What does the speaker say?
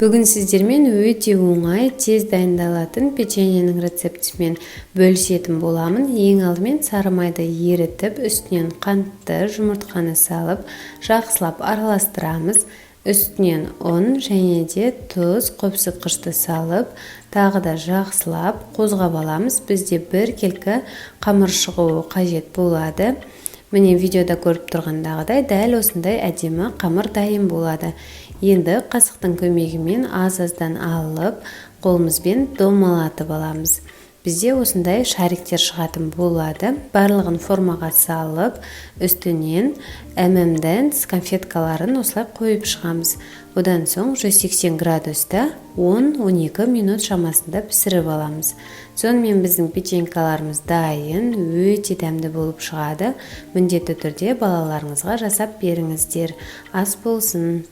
Бүгін сіздермен өте оңай, тез дайындалатын печеньенің рецептісімен бөлісетін боламын. Ең алдымен сары майды ерітіп, үстінен қантты жұмыртқаны салып, жақсылап араластырамыз. Үстінен ұн және де тұз, қопсытқышты салып, тағы да жақсылап қозғап аламыз. Бізде бір келкі қамыр шығуы қажет болады. Міне видеода көріп тұрғандағыдай дәл осындай әдемі қамыр дайын болады. Енді қасықтың көмегімен аз-аздан алып, қолымызбен домалатып аламыз. Бізде осындай шариктер шығатын болады. Барлығын формаға салып, үстінен M&M's конфеткаларын осылай қойып шығамыз. Одан соң 180 градуста 10-12 минут шамасында пісіріп аламыз. Сонымен біздің печенькаларымыз дайын, өте дәмді болып шығады. Міндетті түрде балаларыңызға жасап беріңіздер. Ас болсын!